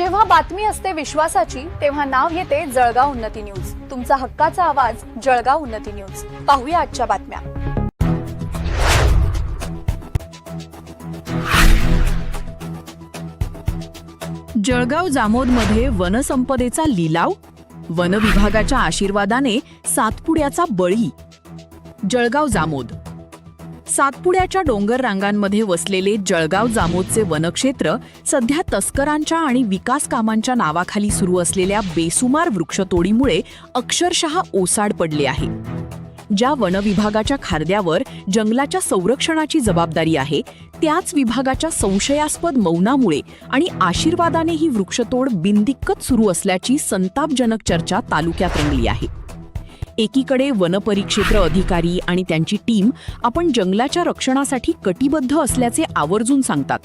जेव्हा बातमी असते विश्वासाची, तेव्हा नाव येते जळगाव उन्नती न्यूज. तुमचा हक्काचा आवाज जळगाव उन्नती न्यूज. पाहूया आजच्या बातम्या. जळगाव जामोदमध्ये वनसंपदेचा लिलाव, वन विभागाच्या आशीर्वादाने सातपुड्याचा बळी. जळगाव जामोद. सातपुड्याच्या डोंगर रांगांमध्ये वसलेले जळगाव जामोदचे वनक्षेत्र सध्या तस्करांच्या आणि विकास कामांच्या नावाखाली सुरू असलेल्या बेसुमार वृक्षतोडीमुळे अक्षरशः ओसाड पडले आहे. ज्या वनविभागाच्या खारद्यावर जंगलाच्या संरक्षणाची जबाबदारी आहे, त्याच विभागाच्या संशयास्पद मौनामुळे आणि आशीर्वादाने ही वृक्षतोड बिनदिक्कत सुरू असल्याची संतापजनक चर्चा तालुक्यात रंगली आहे. एकीकडे वनपरिक्षेत्र अधिकारी आणि त्यांची टीम आपण जंगलाच्या रक्षणासाठी कटिबद्ध असल्याचे आवर्जून सांगतात,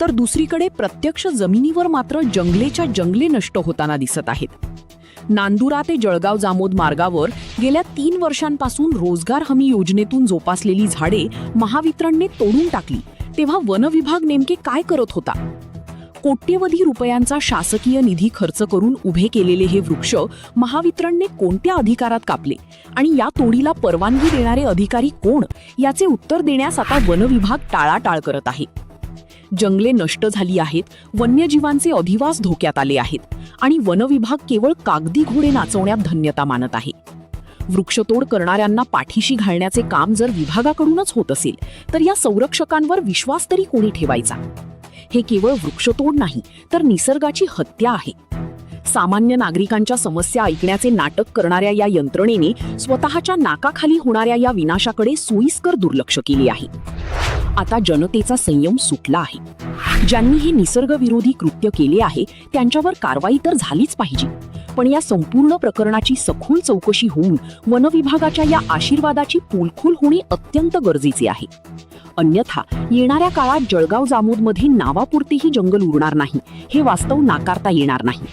तर दुसरीकडे प्रत्यक्ष जमिनीवर मात्र जंगलेच्या जंगले नष्ट होताना दिसत आहेत. नांदुरा ते जळगाव जामोद मार्गावर गेल्या 3 वर्षांपासून रोजगार हमी योजनेतून जोपासलेली झाडे महावितरणने तोडून टाकली, तेव्हा वन विभाग नेमके काय करत होता? कोट्यवधी रुपयांचा शासकीय निधी खर्च करून उभे केलेले हे वृक्ष महावितरणने कोणत्या अधिकारात कापले आणि या तोडीला परवानगी देणारे अधिकारी कोण, याचे उत्तर देण्यास आता वन विभाग टाळाटाळ करत आहे. जंगले नष्ट झाली आहेत, वन्यजीवांचे अधिवास धोक्यात आले आहेत आणि वन विभाग केवळ कागदी घोडे नाचवण्यात धन्यता मानत आहे. वृक्षतोड करणाऱ्यांना पाठीशी घालण्याचे काम जर विभागाकडूनच होत असेल, तर या संरक्षकांवर विश्वास तरी कोणी ठेवायचा? हे केवळ वृक्षतोड नाही, तर निसर्गाची हत्या आहे. सामान्य नागरिकांच्या समस्या ऐकण्याचे नाटक करणाऱ्या या यंत्रणेने स्वतःच्या नाकाखाली होणाऱ्या या विनाशाकडे सोयीस्कर दुर्लक्ष केले आहे. आता जनतेचा संयम सुटला आहे. ज्यांनी हे निसर्गविरोधी कृत्य केले आहे त्यांच्यावर कारवाई तर झालीच पाहिजे, पण या संपूर्ण प्रकरणाची सखोल चौकशी होऊन वनविभागाच्या या आशीर्वादाची पोलखोल होणे अत्यंत गरजेचे आहे. अन्यथा येणाऱ्या काळात जळगाव जामोदमध्ये नावापुरतेही जंगल उरणार नाही, हे वास्तव नाकारता येणार नाही.